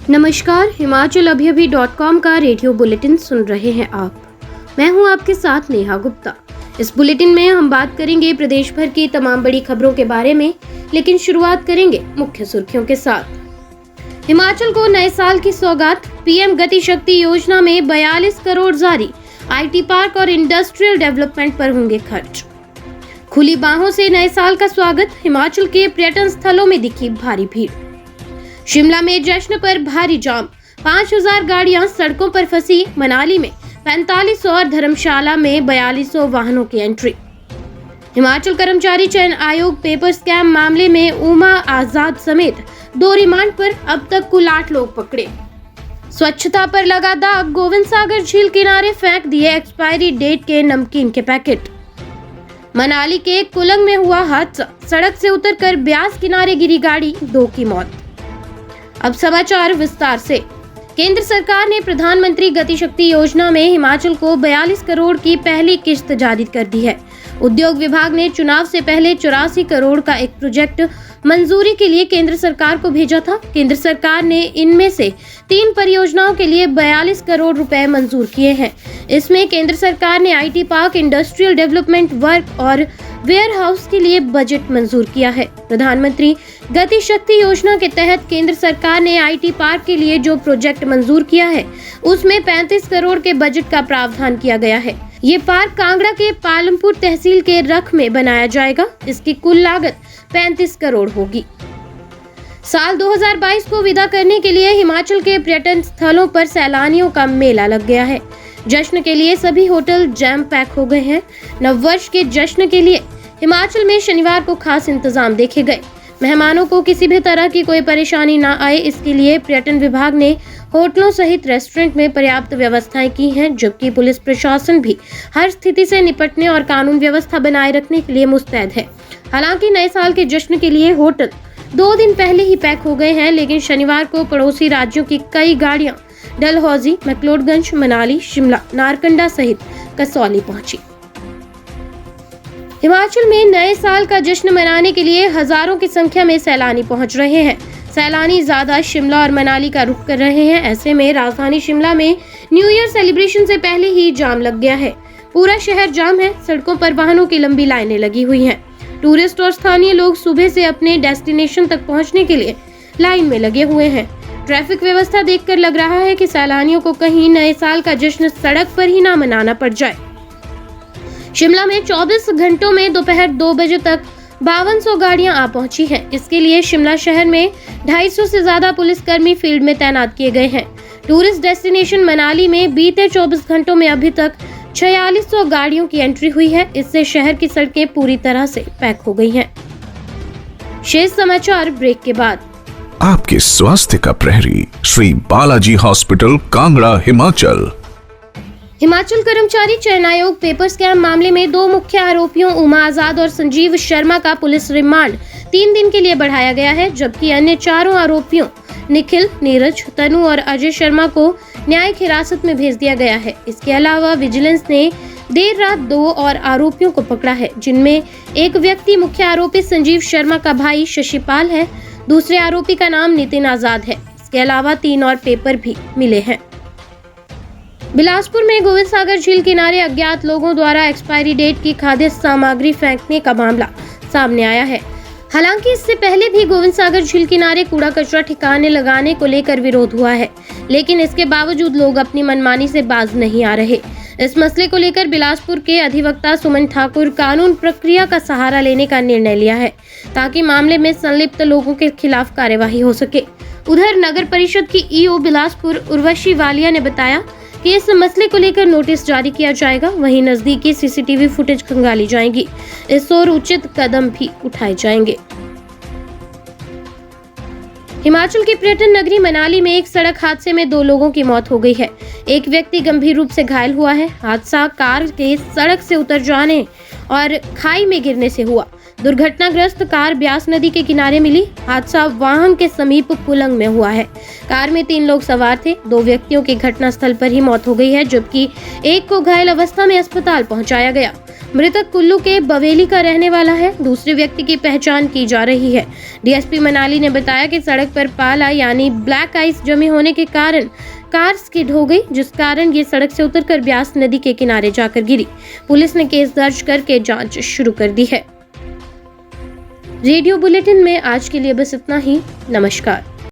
नमस्कार, himachalavyavi.com का radio bulletin सुन रहे हैं आप। मैं हूं आपके साथ नेहा गुप्ता। इस बुलेटिन में हम बात करेंगे प्रदेश भर की तमाम बड़ी खबरों के बारे में, लेकिन शुरुआत करेंगे मुख्य सुर्खियों के साथ। हिमाचल को नए साल की सौगात, पीएम गति शक्ति योजना में 42 करोड़ जारी, आईटी पार्क और इंडस्ट्रियल डेवलपमेंट पर होंगे खर्च। खुली बाहों से नए साल का स्वागत, हिमाचल के पर्यटन स्थलों में दिखी भारी भीड़। शिमला में जश्न पर भारी जाम, 5000 गाड़ियां सड़कों पर फंसी। मनाली में 45 और धर्मशाला में 4200 वाहनों की एंट्री। हिमाचल कर्मचारी चयन आयोग पेपर स्कैम मामले में उमा आजाद समेत 2 रिमांड पर अब तक कुल 8 लोग पकड़े। स्वच्छता पर लगा दाग, गोविंद सागर झील किनारे फेंक दिए एक्सपायरी डेट के नमकीन के पैकेट। मनाली के कुलंग में हुआ हादसा, सड़क से उतरकर ब्यास किनारे गिरी गाड़ी, 2 की मौत। अब समाचार विस्तार से। केंद्र सरकार ने प्रधानमंत्री गति शक्ति योजना में हिमाचल को 42 करोड़ की पहली किश्त जारी कर दी है। उद्योग विभाग ने चुनाव से पहले 84 करोड़ का एक प्रोजेक्ट मंजूरी के लिए केंद्र सरकार को भेजा था। केंद्र सरकार ने इनमें से 3 परियोजनाओं के लिए 42 करोड़ रुपए मंजूर किए हैं। इसमें केंद्र सरकार ने IT park, industrial development work और वेयर हाउस के लिए बजट मंजूर किया है। प्रधानमंत्री गति शक्ति योजना के तहत केंद्र सरकार ने आईटी पार्क के लिए जो प्रोजेक्ट मंजूर किया है, उसमें 35 करोड़ के बजट का प्रावधान किया गया है। ये पार्क कांगड़ा के पालमपुर तहसील के रख में बनाया जाएगा। इसकी कुल लागत 35 करोड़ होगी। साल 2022 को विदा करने के लिए हिमाचल के पर्यटन स्थलों पर सैलानियों का मेला लग गया है। जश्न के लिए सभी होटल जैम पैक हो गए हैं। नववर्ष के जश्न के लिए हिमाचल में शनिवार को खास इंतजाम देखे गए। मेहमानों को किसी भी तरह की कोई परेशानी न आए, इसके लिए पर्यटन विभाग ने होटलों सहित रेस्टोरेंट में पर्याप्त व्यवस्थाएं की हैं, जबकि पुलिस प्रशासन भी हर स्थिति से निपटने और कानून व्यवस्था बनाए रखने के लिए मुस्तैद है। हालांकि नए साल के जश्न के लिए होटल 2 दिन पहले ही पैक हो गए हैं, लेकिन शनिवार को पड़ोसी राज्यों की कई गाड़ियां डलहौजी, मैक्लोडगंज, मनाली, शिमला, नारकंडा सहित कसौली पहुंची। हिमाचल में नए साल का जश्न मनाने के लिए हजारों की संख्या में सैलानी पहुंच रहे हैं। सैलानी ज्यादा शिमला और मनाली का रुख कर रहे हैं। ऐसे में राजधानी शिमला में न्यू ईयर सेलिब्रेशन से पहले ही जाम लग गया है। पूरा शहर जाम है। सड़कों पर वाहनों की लंबी लाइनें लगी हुई हैं। टूरिस्ट और स्थानीय लोग सुबह से अपने डेस्टिनेशन तक पहुंचने के लिए लाइन में लगे हुए हैं। ट्रैफिक व्यवस्था देखकर लग रहा है कि सैलानियों को कहीं नए साल का जश्न सड़क पर ही ना मनाना पड़ जाए। शिमला में 24 घंटों में दोपहर 2 बजे तक 5200 गाड़ियां आ पहुंची हैं। इसके लिए शिमला शहर में 250 से ज्यादा पुलिसकर्मी फील्ड में तैनात किए गए हैं। टूरिस्ट डेस्टिनेशन मनाली में बीते 24 घंटों में अभी तक 4600 गाड़ियों की एंट्री हुई है। इससे शहर की सड़कें पूरी तरह से पैक हो गई हैं। शेष समाचार ब्रेक के बाद। आपके स्वास्थ्य का प्रहरी, श्री बालाजी हॉस्पिटल, कांगड़ा, हिमाचल। हिमाचल कर्मचारी चयन आयोग पेपर स्कैम मामले में 2 मुख्य आरोपियों उमा आजाद और संजीव शर्मा का पुलिस रिमांड 3 दिन के लिए बढ़ाया गया है, जबकि अन्य 4 आरोपियों निखिल, नीरज, तनु और अजय शर्मा को न्यायिक हिरासत में भेज दिया गया है। इसके अलावा विजिलेंस ने देर रात 2 और आरोपियों को पकड़ा है, जिनमें एक व्यक्ति मुख्य आरोपी संजीव शर्मा का भाई शशिपाल है। दूसरे आरोपी का नाम नितिन आजाद है। इसके अलावा 3 और पेपर भी मिले हैं। बिलासपुर में गोविंद सागर झील किनारे अज्ञात लोगों द्वारा एक्सपायरी डेट की खाद्य सामग्री फेंकने का मामला सामने आया है। हालांकि इससे पहले भी गोविंद सागर झील किनारे कूड़ा कचरा ठिकाने लगाने को लेकर विरोध हुआ है, लेकिन इसके बावजूद लोग अपनी मनमानी से बाज नहीं आ रहे। इस मसले को लेकर बिलासपुर के अधिवक्ता सुमन ठाकुर कानून प्रक्रिया का सहारा लेने का निर्णय लिया है, ताकि मामले में संलिप्त लोगों के खिलाफ कार्यवाही हो सके। उधर नगर परिषद की ईओ बिलासपुर उर्वशी वालिया ने बताया कि इस मसले को लेकर नोटिस जारी किया जाएगा। वहीं नजदीकी सीसीटीवी फुटेज खंगाली जाएगी। इस ओर उचित कदम भी उठाए जाएंगे। हिमाचल की पर्यटन नगरी मनाली में एक सड़क हादसे में 2 लोगों की मौत हो गई है। एक व्यक्ति गंभीर रूप से घायल हुआ है। हादसा कार के सड़क से उतर जाने और खाई में गिरने से हुआ। दुर्घटनाग्रस्त कार ब्यास नदी के किनारे मिली। हादसा वाहन के समीप कुलंग में हुआ है। कार में 3 लोग सवार थे। 2 व्यक्तियों की घटनास्थल पर ही मौत हो गई है, जबकि एक को घायल अवस्था में अस्पताल पहुंचाया गया। मृतक कुल्लू के बवेली का रहने वाला है। दूसरे व्यक्ति की पहचान की जा रही है। डीएसपी मनाली ने बताया कि सड़क पर पाला यानी ब्लैक आइस जमे होने के कारण कार स्किड हो गई, जिस कारण ये सड़क से उतरकर ब्यास नदी के किनारे जाकर गिरी। पुलिस ने केस दर्ज करके जांच शुरू कर दी है। रेडियो बुलेटिन में आज के लिए बस इतना ही। नमस्कार।